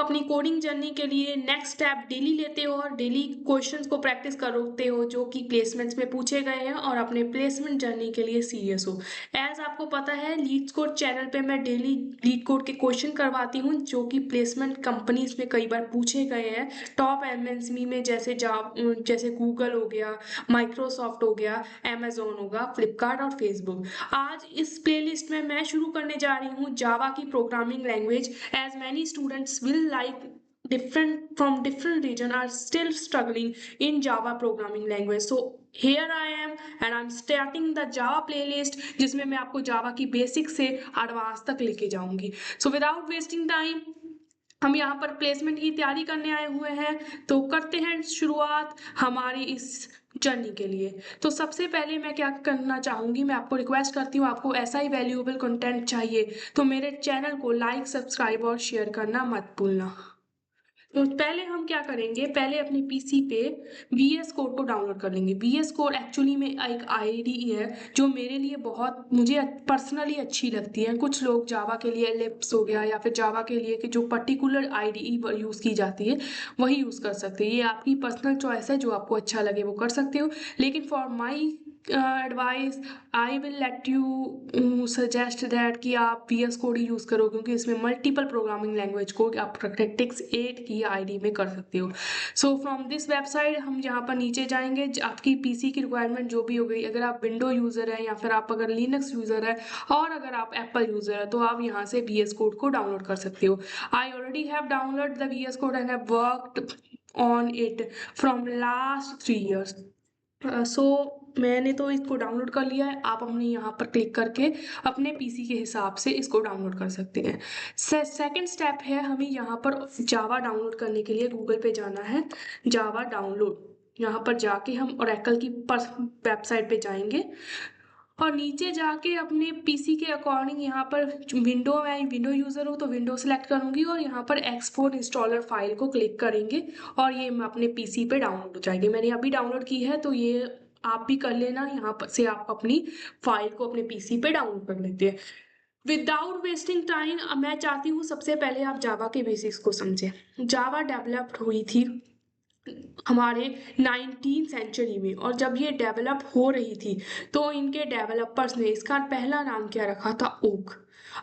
अपनी coding journey के लिए नेक्स्ट स्टेप डेली लेते हो और डेली क्वेश्चंस को प्रैक्टिस करते हो जो कि प्लेसमेंट्स में पूछे गए हैं और अपने प्लेसमेंट जर्नी के लिए सीरियस हो। एज आपको पता है लीड्स कोड चैनल पे मैं डेली लीड कोड के क्वेश्चन करवाती हूँ जो कि प्लेसमेंट कंपनीज में कई बार पूछे गए हैं। टॉप एमएनसी में जैसे गूगल हो गया, माइक्रोसॉफ्ट हो गया, अमेजोन होगा, फ्लिपकार्ट और फेसबुक। आज इस प्लेलिस्ट में मैं शुरू करने जा रही हूँ जावा की programming language. As many students will like different region are still struggling in Java programming language. So here I am and I'm starting the Java playlist जिसमें मैं आपको Java की बेसिक से एडवांस तक लेके जाऊंगी। So without wasting time हम यहाँ पर प्लेसमेंट की तैयारी करने आए हुए हैं, तो करते हैं शुरुआत हमारी इस जर्नी के लिए। तो सबसे पहले मैं क्या करना चाहूँगी, मैं आपको रिक्वेस्ट करती हूँ, आपको ऐसा ही वैल्यूएबल कंटेंट चाहिए तो मेरे चैनल को लाइक, सब्सक्राइब और शेयर करना मत भूलना। तो पहले हम क्या करेंगे, पहले अपने पीसी पे VS कोड को डाउनलोड कर लेंगे। VS कोड एक्चुअली में एक आईडीई है जो मेरे लिए मुझे पर्सनली अच्छी लगती है। कुछ लोग जावा के लिए लिप्स हो गया या फिर जावा के लिए कि जो पर्टिकुलर आईडीई यूज़ की जाती है वही यूज़ कर सकते हैं। ये आपकी पर्सनल चॉइस है, जो आपको अच्छा लगे वो कर सकते हो। लेकिन for my advice I will let you suggest that कि आप VS कोड ही यूज़ करो, क्योंकि इसमें मल्टीपल प्रोग्रामिंग लैंग्वेज को आप टेक्टिक्स 8 की आईडी में कर सकते हो। सो फ्रॉम दिस वेबसाइट हम यहाँ पर नीचे जाएंगे, आपकी पीसी की रिक्वायरमेंट जो भी हो गई, अगर आप विंडो यूज़र है या फिर आप अगर लिनक्स यूज़र है और अगर आप एप्पल यूज़र है तो आप यहाँ से VS कोड को डाउनलोड कर सकते हो। I already have download the VS code and have worked on it from last 3 years। सो मैंने तो इसको डाउनलोड कर लिया है। आप अपने यहाँ पर क्लिक करके अपने पीसी के हिसाब से इसको डाउनलोड कर सकते हैं। सेकंड स्टेप है, हमें यहाँ पर जावा डाउनलोड करने के लिए गूगल पे जाना है। जावा डाउनलोड, यहाँ पर जाके हम ओरेकल की वेबसाइट पे जाएंगे और नीचे जाके अपने पीसी के अकॉर्डिंग यहाँ पर विंडो यूज़र हूँ तो विंडो सेलेक्ट करूँगी और यहाँ पर एक्सपोर्ट इंस्टॉलर फाइल को क्लिक करेंगे और ये अपने पीसी पे डाउनलोड हो जाएगी। मैंने अभी डाउनलोड की है तो ये आप भी कर लेना। यहाँ पर से आप अपनी फाइल को अपने पीसी पे डाउनलोड कर लेते हैं। विदाउट वेस्टिंग टाइम मैं चाहती हूँ सबसे पहले आप जावा के बेसिक्स को समझें। जावा डेवलप्ड हुई थी हमारे 19th सेंचुरी में, और जब ये डेवलप हो रही थी तो इनके डेवलपर्स ने इसका पहला नाम क्या रखा था, ओक।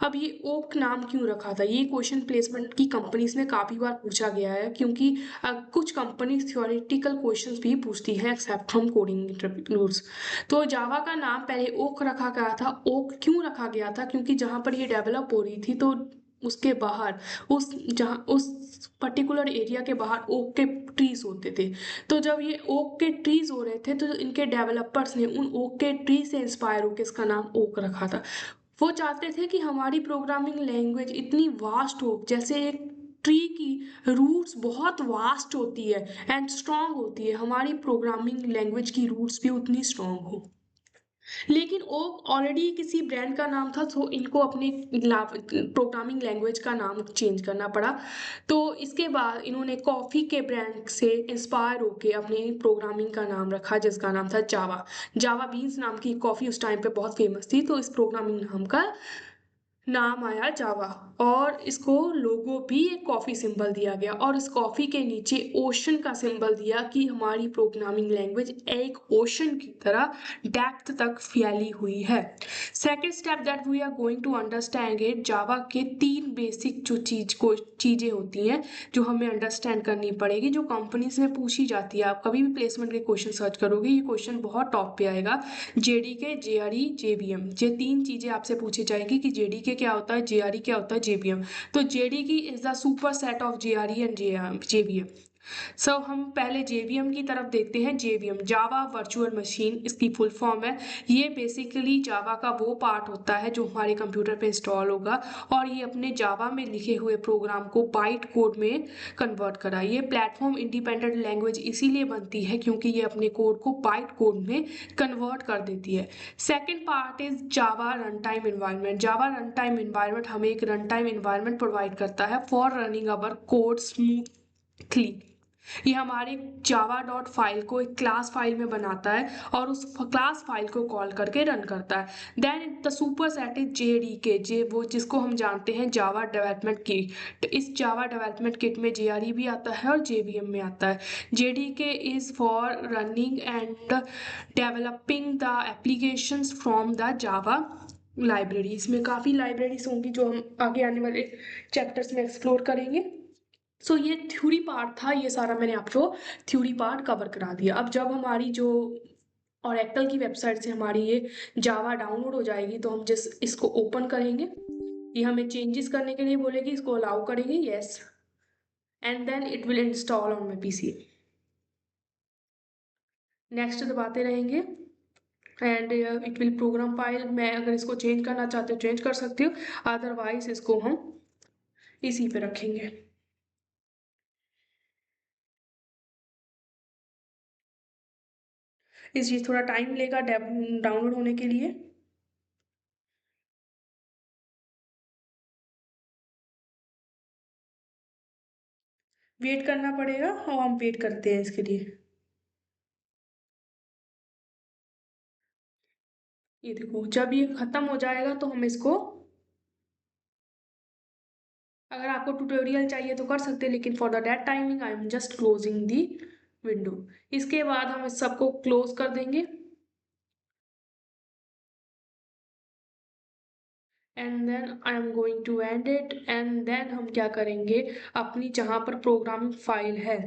अब ये ओक नाम क्यों रखा था, ये क्वेश्चन प्लेसमेंट की कंपनीज में काफ़ी बार पूछा गया है, क्योंकि कुछ कंपनीज थ्योरेटिकल क्वेश्चंस भी पूछती हैं एक्सेप्ट फ्रॉम कोडिंग इंटरव्यूज। तो जावा का नाम पहले ओक रखा गया था। ओक क्यों रखा गया था, क्योंकि जहाँ पर ये डेवलप हो रही थी तो उसके बाहर उस पर्टिकुलर एरिया के बाहर ओक के ट्रीज होते थे। तो जब ये ओक के ट्रीज हो रहे थे तो इनके डेवलपर्स ने उन ओक के ट्री से इंस्पायर होकर इसका नाम ओक रखा था। वो चाहते थे कि हमारी प्रोग्रामिंग लैंग्वेज इतनी वास्ट हो, जैसे एक ट्री की रूट्स बहुत वास्ट होती है एंड स्ट्रांग होती है, हमारी प्रोग्रामिंग लैंग्वेज की रूट्स भी उतनी स्ट्रांग हो। लेकिन ओक ऑलरेडी किसी ब्रांड का नाम था तो इनको अपनी प्रोग्रामिंग लैंग्वेज का नाम चेंज करना पड़ा। तो इसके बाद इन्होंने कॉफ़ी के ब्रांड से इंस्पायर होकर अपनी प्रोग्रामिंग का नाम रखा जिसका नाम था जावा। जावा बीन्स नाम की कॉफ़ी उस टाइम पे बहुत फेमस थी, तो इस प्रोग्रामिंग नाम का नाम आया जावा। और इसको लोगो भी एक कॉफी सिंबल दिया गया और इस कॉफी के नीचे ओशन का सिंबल दिया कि हमारी प्रोग्रामिंग लैंग्वेज एक ओशन की तरह डेप्थ तक फैली हुई है। Second step that we are going to understand it, Java के 3 बेसिक जो चीज़ें होती हैं जो हमें अंडरस्टैंड करनी पड़ेगी, जो कंपनीज में पूछी जाती है। आप कभी भी प्लेसमेंट के क्वेश्चन सर्च करोगे ये क्वेश्चन बहुत टॉप पे आएगा। JDK, JRE, JVM, ये 3 चीज़ें आपसे पूछी जाएगी कि JDK क्या होता है, JRE क्या होता है, JVM। तो JDK is the super set of JRE and JVM। सो हम पहले JVM की तरफ देखते हैं। JVM जावा वर्चुअल मशीन इसकी फुल फॉर्म है। ये बेसिकली जावा का वो पार्ट होता है जो हमारे कंप्यूटर पे इंस्टॉल होगा और ये अपने जावा में लिखे हुए प्रोग्राम को बाइट कोड में कन्वर्ट करा। ये प्लेटफॉर्म इंडिपेंडेंट लैंग्वेज इसीलिए बनती है क्योंकि ये अपने कोड को बाइट कोड में कन्वर्ट कर देती है। Second part is Java run time environment. Java run time environment हमें एक रन टाइम इन्वायरमेंट प्रोवाइड करता है for running our code smoothly. ये हमारे जावा डॉट फाइल को एक क्लास फाइल में बनाता है और उस क्लास फाइल को कॉल करके रन करता है। Then the super set is JDK, J वो जिसको हम जानते हैं जावा डेवलपमेंट किट। तो इस जावा डेवलपमेंट किट में JRE भी आता है और JVM में आता है। JDK is for running and developing the applications from the Java library. इसमें काफ़ी लाइब्रेरीज होंगी जो हम आगे आने वाले चैप्टर्स में एक्सप्लोर करेंगे। सो ये थ्योरी पार्ट था, ये सारा मैंने आपको थ्योरी पार्ट कवर करा दिया। अब जब हमारी जो ओरेकल की वेबसाइट से हमारी ये जावा डाउनलोड हो जाएगी तो हम जिस इसको ओपन करेंगे, ये हमें चेंजेस करने के लिए बोलेगी, इसको अलाउ करेंगे yes, and then it will install on my PC। Next दबाते रहेंगे and it will program file. मैं अगर इसको चेंज करना चाहते हो चेंज कर सकती हूँ, अदरवाइज इसको हम इसी पे रखेंगे। इस चीज़ थोड़ा टाइम लेगा डाउनलोड होने के लिए। वेट करना पड़ेगा और हम वेट करते हैं इसके लिए। ये देखो जब ये खत्म हो जाएगा तो हम इसको, अगर आपको ट्यूटोरियल चाहिए तो कर सकते हैं, लेकिन for the date timing I am just closing the window. इसके बाद हम इस सबको क्लोज कर देंगे and then I am going to end it. And then हम क्या करेंगे, अपनी जहाँ पर प्रोग्रामिंग फाइल है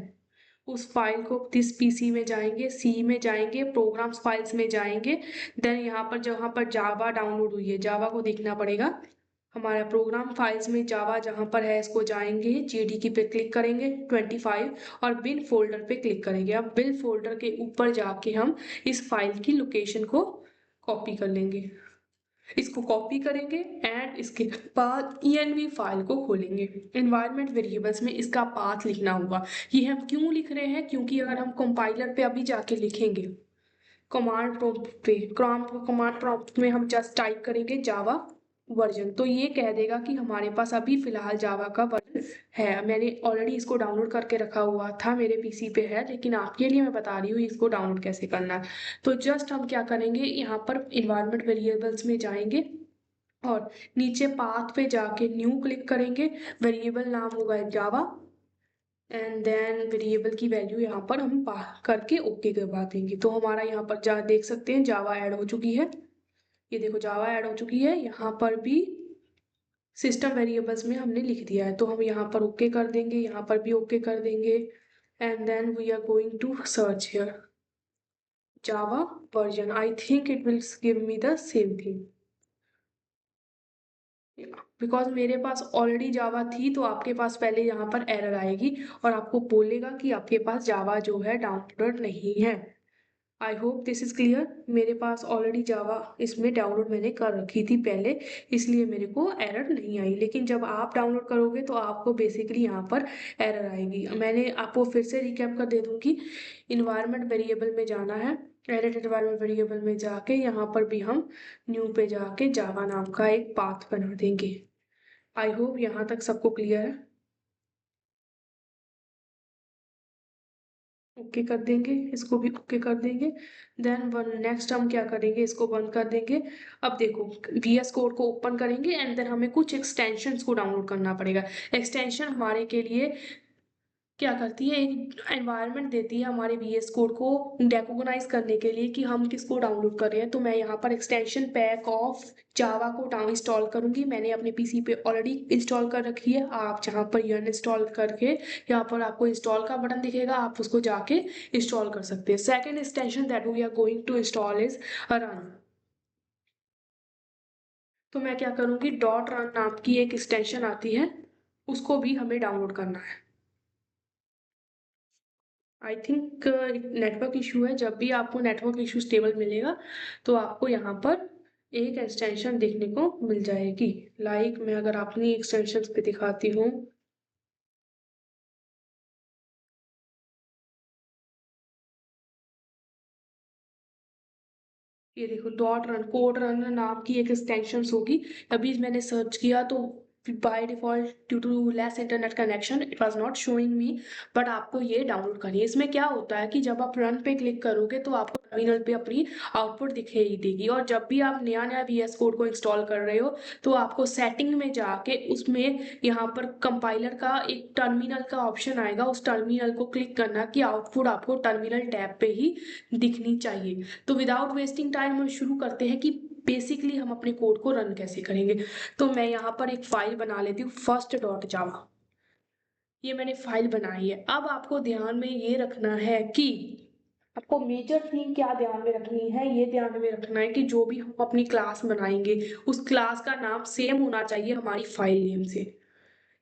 उस फाइल को दिस PC में जाएंगे, C में जाएंगे, प्रोग्राम्स फाइल्स में जाएंगे। देन यहाँ पर जहाँ पर जावा डाउनलोड हुई है जावा को देखना पड़ेगा। हमारा प्रोग्राम फाइल्स में जावा जहाँ पर है इसको जाएंगे, JDK पे क्लिक करेंगे 25 और बिन फोल्डर पे क्लिक करेंगे। अब बिन फोल्डर के ऊपर जाके हम इस फाइल की लोकेशन को कॉपी कर लेंगे, इसको कॉपी करेंगे एंड इसके बाद env फाइल को खोलेंगे। एनवायरनमेंट वेरिएबल्स में इसका पाथ लिखना होगा। ये हम क्यों लिख रहे हैं, क्योंकि अगर हम कंपाइलर पे अभी जाके लिखेंगे कमांड प्रॉम्प्ट पे, कमांड प्रॉम्प्ट में हम जस्ट टाइप करेंगे जावा वर्जन, तो ये कह देगा कि हमारे पास अभी फिलहाल जावा का वर्जन है। मैंने ऑलरेडी इसको डाउनलोड करके रखा हुआ था, मेरे PC पे है, लेकिन आपके लिए मैं बता रही हूँ इसको डाउनलोड कैसे करना है। तो जस्ट हम क्या करेंगे, यहाँ पर इन्वायरमेंट वेरिएबल्स में जाएंगे और नीचे पाथ पे जाके न्यू क्लिक करेंगे। वेरिएबल नाम होगा जावा एंड देन वेरिएबल की वैल्यू यहाँ पर हम पा करके ओके करवा देंगे। तो हमारा यहाँ पर जा देख सकते हैं जावा ऐड हो चुकी है। ये देखो जावा ऐड हो चुकी है, यहाँ पर भी सिस्टम वेरिएबल्स में हमने लिख दिया है, तो हम यहाँ पर ओके कर देंगे, यहाँ पर भी ओके कर देंगे and then we are going to search here Java version. I think it will give me the same thing because मेरे पास ऑलरेडी जावा थी, तो आपके पास पहले यहाँ पर एरर आएगी और आपको बोलेगा कि आपके पास जावा जो है डाउनलोड नहीं है। I hope this is clear. मेरे पास ऑलरेडी जावा इसमें डाउनलोड मैंने कर रखी थी पहले, इसलिए मेरे को एरर नहीं आई। लेकिन जब आप डाउनलोड करोगे तो आपको बेसिकली यहाँ पर एरर आएगी। मैंने आपको फिर से रिकैप कर दे दूँ कि इन्वायरमेंट वेरिएबल में जाना है, एडिट इन्वायरमेंट वेरिएबल में जाके यहाँ पर भी हम न्यू पे जाके जावा नाम का एक पाथ बना देंगे। आई होप यहाँ तक सबको क्लियर है। ओके कर देंगे, इसको भी ओके कर देंगे। देन वन नेक्स्ट हम क्या करेंगे, इसको बंद कर देंगे। अब देखो VS कोड को ओपन करेंगे एंड देन हमें कुछ एक्सटेंशंस को डाउनलोड करना पड़ेगा। एक्सटेंशन हमारे के लिए क्या करती है, एक एनवायरनमेंट देती है हमारे VS कोड को डेकोगनाइज करने के लिए कि हम किसको डाउनलोड कर रहे हैं। तो मैं यहाँ पर एक्सटेंशन पैक ऑफ जावा को डाउन इंस्टॉल करूंगी। मैंने अपने PC पे ऑलरेडी इंस्टॉल कर रखी है। आप जहाँ पर यह इंस्टॉल करके यहाँ पर आपको इंस्टॉल का बटन दिखेगा, आप उसको जाके इंस्टॉल कर सकते हैं। Second extension that we are going to install is run. तो मैं क्या करूँगी, डॉट रन नाम की एक एक्सटेंशन आती है, उसको भी हमें डाउनलोड करना है। आई थिंक नेटवर्क इशू है। जब भी आपको नेटवर्क इशू स्टेबल मिलेगा तो आपको यहाँ पर एक एक्सटेंशन देखने को मिल जाएगी। लाइक मैं अगर अपनी एक्सटेंशन पे दिखाती हूँ, ये देखो डॉट रन कोड रन नाम की एक एक्सटेंशन होगी। अभी मैंने सर्च किया तो by default due to less internet connection it was not showing me, but आपको ये डाउनलोड करनी है। इसमें क्या होता है कि जब आप रन पे क्लिक करोगे तो आपको टर्मिनल पे अपनी आउटपुट दिखाई देगी, और जब भी आप नया नया VS कोड को इंस्टॉल कर रहे हो तो आपको सेटिंग में जाके उसमें यहाँ पर कंपाइलर का एक टर्मिनल का ऑप्शन आएगा, उस टर्मिनल को क्लिक करना कि आउटपुट आपको टर्मिनल टैब पे ही दिखनी चाहिए। तो विदाउट वेस्टिंग टाइम हम शुरू करते हैं कि बेसिकली हम अपने कोड को रन कैसे करेंगे। तो मैं यहाँ पर एक फाइल बना लेती हूँ first.java। ये मैंने फाइल बनाई है। अब आपको ध्यान में ये रखना है कि आपको मेजर थिंग क्या ध्यान में रखनी है, ये ध्यान में रखना है कि जो भी हम अपनी क्लास बनाएंगे उस क्लास का नाम सेम होना चाहिए हमारी फाइल नेम से।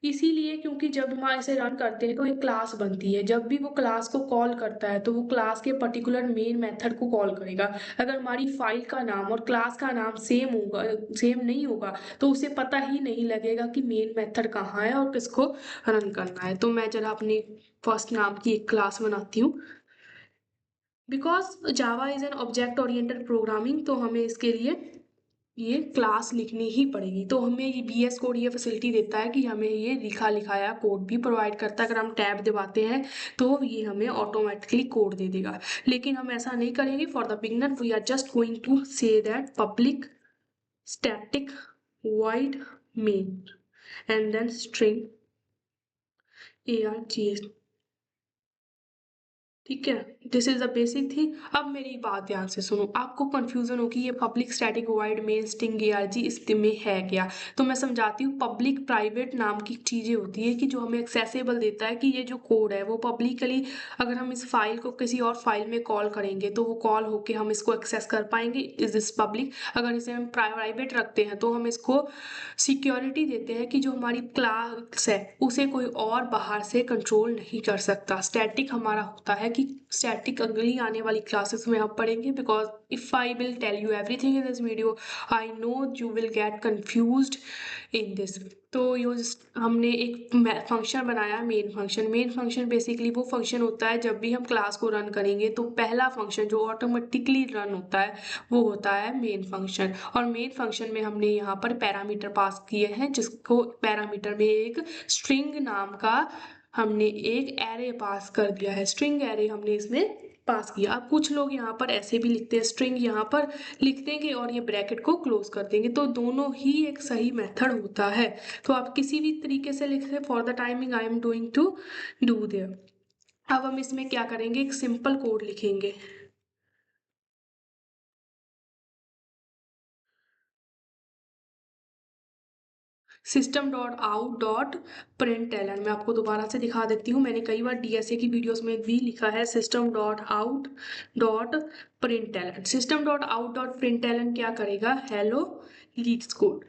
इसीलिए क्योंकि जब हम इसे रन करते हैं तो एक क्लास बनती है, जब भी वो क्लास को कॉल करता है तो वो क्लास के पर्टिकुलर मेन मेथड को कॉल करेगा। अगर हमारी फाइल का नाम और क्लास का नाम सेम होगा, सेम नहीं होगा, तो उसे पता ही नहीं लगेगा कि मेन मेथड कहाँ है और किसको रन करना है। तो मैं जरा अपनी फर्स्ट नाम की एक क्लास बनाती हूँ। Because Java is an object oriented programming, तो हमें इसके लिए ये क्लास लिखनी ही पड़ेगी। तो हमें ये VS कोड ये फैसिलिटी देता है कि हमें ये लिखा लिखाया कोड भी प्रोवाइड करता है। अगर हम टैब दबाते हैं तो ये हमें ऑटोमेटिकली कोड दे देगा, लेकिन हम ऐसा नहीं करेंगे। For the beginner we are just going to say that public static void main and then string args। ठीक है, this is the basic thing. अब मेरी बात ध्यान से सुनो, आपको कंफ्यूजन होगी ये public static void main string arg इसमें है क्या। तो मैं समझाती हूँ। पब्लिक प्राइवेट नाम की चीजें होती है कि जो हमें एक्सेसिबल देता है कि ये जो कोड है वो पब्लिकली, अगर हम इस फाइल को किसी और फाइल में कॉल करेंगे तो वो कॉल होके हम इसको एक्सेस कर पाएंगे, इज दिस पब्लिक। अगर इसे हम प्राइवेट रखते हैं तो हम इसको सिक्योरिटी देते हैं कि जो हमारी क्लास है उसे कोई और बाहर से कंट्रोल नहीं कर सकता। स्टैटिक हमारा होता है कि स्टैटिक अगली आने वाली क्लासेस में हम पढ़ेंगे, because if I will tell you everything in this video I know you will get confused in this. तो ये हमने एक फंक्शन बनाया main function. Main function basically वो फंक्शन होता है जब भी हम क्लास को रन करेंगे तो पहला फंक्शन जो ऑटोमेटिकली रन होता है वो होता है मेन फंक्शन। और मेन फंक्शन में हमने यहाँ पर पैरामीटर पास किए हैं, जिसको पैरामीटर में एक स्ट्रिंग नाम का हमने एक एरे पास कर दिया है। स्ट्रिंग एरे हमने इसमें पास किया। अब कुछ लोग यहाँ पर ऐसे भी लिखते हैं, स्ट्रिंग यहाँ पर लिख देंगे और ये ब्रैकेट को क्लोज कर देंगे, तो दोनों ही एक सही मेथड होता है। तो आप किसी भी तरीके से लिख सकते। For the timing I am doing to do there. अब हम इसमें क्या करेंगे, एक सिंपल कोड लिखेंगे। system.out.println मैं आपको दोबारा से दिखा देती हूँ। मैंने कई बार DSA की वीडियोस में भी लिखा है system.out.println। system.out.println क्या करेगा, हेलो लीड्स कोड।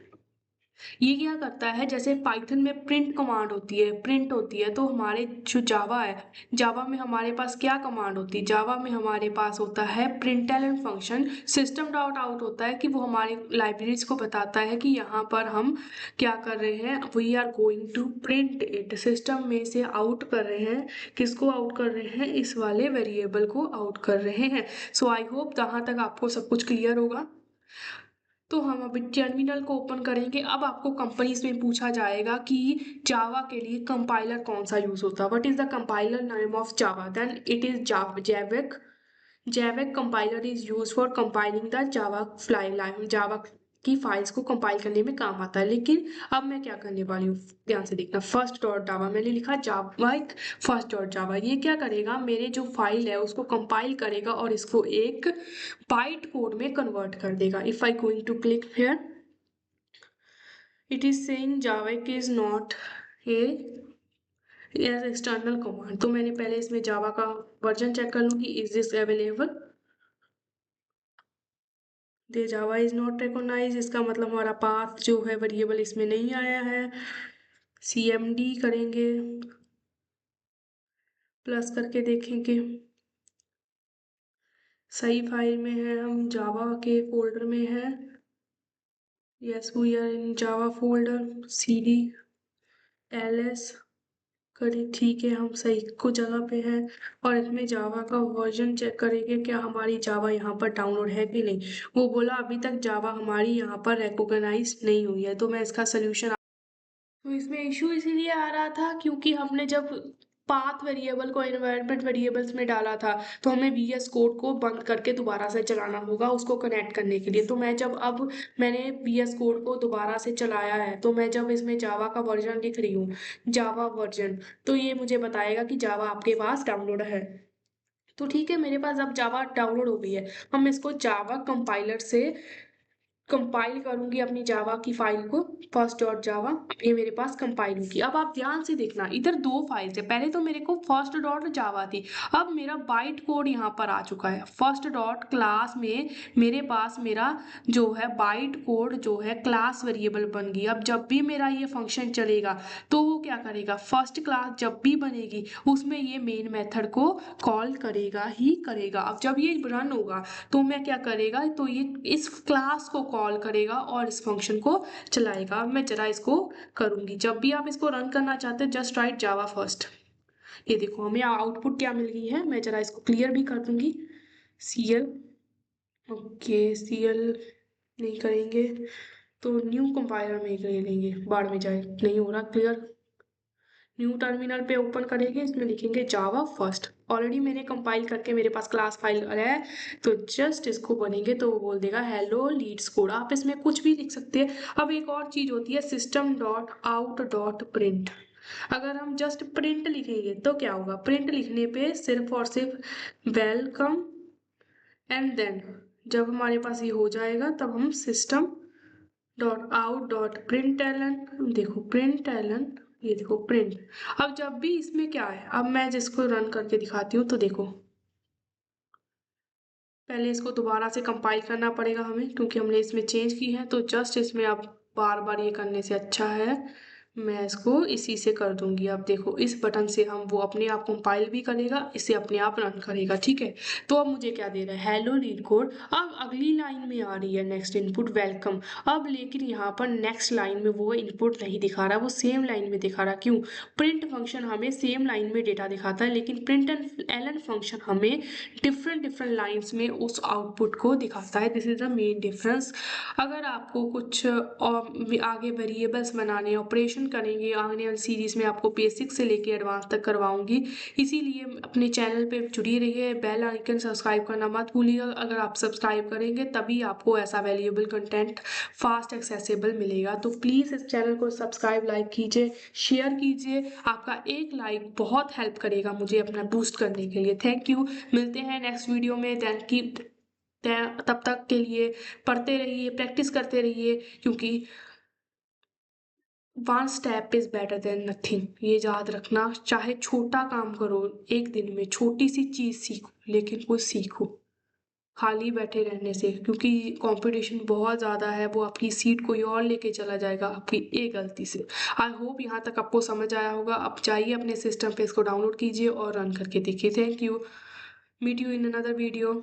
ये क्या करता है, जैसे पाइथन में प्रिंट कमांड होती है, प्रिंट होती है, तो हमारे जो जावा है, जावा में हमारे पास क्या कमांड होती है, जावा में हमारे पास होता है println function. System dot out होता है कि वो हमारे लाइब्रेरीज को बताता है कि यहाँ पर हम क्या कर रहे हैं, we are going to print it. System में से आउट कर रहे हैं, किसको आउट कर रहे हैं, इस वाले वेरिएबल को आउट कर रहे हैं। सो आई होप जहाँ तक आपको सब कुछ क्लियर होगा। तो हम अभी टर्मिनल को ओपन करेंगे। अब आपको कंपनीज में पूछा जाएगा कि जावा के लिए कंपाइलर कौन सा यूज होता है, what is the compiler name of Java, then it is javac. Javac compiler is use for compiling the Java Java की फाइल्स को कंपाइल करने में काम आता है। लेकिन अब मैं क्या करने वाली हूँ, ध्यान से देखना। फर्स्ट डॉट जावा मैंने लिखा, जावा फर्स्ट डॉट जावा, ये क्या करेगा, मेरे जो फाइल है उसको कंपाइल करेगा और इसको एक बाइट कोड में कन्वर्ट कर देगा। If I going to click here it is saying Java is not a as external command. तो मैंने पहले इसमें जावा का वर्जन चेक कर लूँ कि is this available. The Java is not recognise, इसका मतलब हमारा पाथ जो है वेरिएबल इसमें नहीं आया है। CMD करेंगे, प्लस करके देखेंगे सही फाइल में है, हम जावा के फोल्डर में है। Yes we are in Java folder, CD LS करें, ठीक है, हम सही को जगह पे हैं। और इसमें जावा का वर्जन चेक करेंगे क्या हमारी जावा यहाँ पर डाउनलोड है कि नहीं। वो बोला अभी तक जावा हमारी यहाँ पर रिकॉग्नाइज नहीं हुई है। तो मैं इसका सोल्यूशन तो इसमें इश्यू इसीलिए आ रहा था क्योंकि हमने जब पाथ वेरिएबल को एनवायरनमेंट वेरिएबल्स में डाला था, तो हमें वीएस कोड को बंद करके दोबारा से चलाना होगा उसको कनेक्ट करने के लिए। तो मैं जब अब मैंने वीएस कोड को दोबारा से चलाया है, तो मैं जब इसमें जावा का वर्जन लिख रही हूँ, जावा वर्जन, तो ये मुझे बताएगा कि जावा आपके पास डाउनलोड है। तो ठीक है, मेरे पास अब जावा डाउनलोड हो गई है। हम इसको जावा कंपाइलर से कंपाइल करूंगी अपनी जावा की फाइल को, फर्स्ट डॉट जावा। ये मेरे पास कंपाइल होगी। अब आप ध्यान से देखना, इधर दो फाइल्स है। पहले तो मेरे को फर्स्ट डॉट जावा थी, अब मेरा बाइट कोड यहाँ पर आ चुका है। फर्स्ट डॉट क्लास में मेरे पास मेरा जो है बाइट कोड जो है क्लास वेरिएबल बन गई। अब जब भी मेरा ये फंक्शन चलेगा तो वो क्या करेगा, फर्स्ट क्लास जब भी बनेगी उसमें ये मेन मेथड को कॉल करेगा ही करेगा। अब जब ये रन होगा तो मैं क्या करेगा, तो ये इस क्लास को कॉल करेगा और इस फंक्शन को चलाएगा। अब मैं जरा इसको करूंगी। जब भी आप इसको रन करना चाहते हैं, जस्ट राइट जावा फर्स्ट। ये देखो हमें आउटपुट क्या मिल गई है। मैं जरा इसको क्लियर भी कर दूंगी। सीएल, ओके सीएल नहीं करेंगे तो न्यू कंपाइलर में ले लेंगे, बाढ़ में जाए, नहीं हो रहा क्लियर। न्यू टर्मिनल पे ओपन करेंगे, इसमें लिखेंगे जावा फर्स्ट। ऑलरेडी मैंने कंपाइल करके मेरे पास क्लास फाइल है, तो जस्ट इसको बनेंगे तो वो बोल देगा हेलो लीड्स कोड। आप इसमें कुछ भी लिख सकते हैं। अब एक और चीज होती है system dot out dot print. अगर हम जस्ट प्रिंट लिखेंगे तो क्या होगा, प्रिंट लिखने पे सिर्फ और सिर्फ वेलकम एंड देन जब हमारे पास ये हो जाएगा तब हम system dot out dot print LN, देखो प्रिंट एलन, ये देखो प्रिंट। अब जब भी इसमें क्या है, अब मैं जिसको रन करके दिखाती हूँ तो देखो, पहले इसको दोबारा से कंपाइल करना पड़ेगा हमें क्योंकि हमने इसमें चेंज की है। तो जस्ट इसमें अब बार बार ये करने से अच्छा है मैं इसको इसी से कर दूंगी। अब देखो इस बटन से हम वो अपने आप कंपाइल भी करेगा, इसे अपने आप रन करेगा, ठीक है। तो अब मुझे क्या दे रहा है, हेलो लीड कोड। अब अगली लाइन में आ रही है नेक्स्ट इनपुट वेलकम। अब लेकिन यहाँ पर नेक्स्ट लाइन में वो इनपुट नहीं दिखा रहा, वो सेम लाइन में दिखा रहा। क्यों, प्रिंट फंक्शन हमें सेम लाइन में डेटा दिखाता है, लेकिन प्रिंट एंड एलन फंक्शन हमें डिफरेंट डिफरेंट लाइन्स में उस आउटपुट को दिखाता है। This is the main difference. अगर आपको कुछ और आगे वेरिएबल्स बनाने, ऑपरेशन करेंगे, आने वाली सीरीज में आपको बेसिक से लेके एडवांस तक करवाऊंगी। इसीलिए अपने चैनल पे जुड़ी रहिए, बेल आइकन सब्सक्राइब करना मत भूलिएगा। अगर आप सब्सक्राइब करेंगे तभी आपको ऐसा वैल्यूएबल कंटेंट फास्ट एक्सेसिबल मिलेगा। तो प्लीज़ इस चैनल को सब्सक्राइब, लाइक कीजिए, शेयर कीजिए। आपका एक लाइक बहुत हेल्प करेगा मुझे अपना बूस्ट करने के लिए। Thank you. मिलते हैं नेक्स्ट वीडियो में। Thank you. तब तक के लिए पढ़ते रहिए, प्रैक्टिस करते रहिए, क्योंकि one step is better than nothing. ये याद रखना, चाहे छोटा काम करो, एक दिन में छोटी सी चीज सीखो, लेकिन कुछ सीखो खाली बैठे रहने से, क्योंकि कंपटीशन बहुत ज़्यादा है। वो आपकी सीट कोई और लेके चला जाएगा आपकी एक गलती से। आई होप यहाँ तक आपको समझ आया होगा। अब जाइए अपने सिस्टम पे इसको डाउनलोड कीजिए और रन करके देखिए। Thank you. Meet you in another video.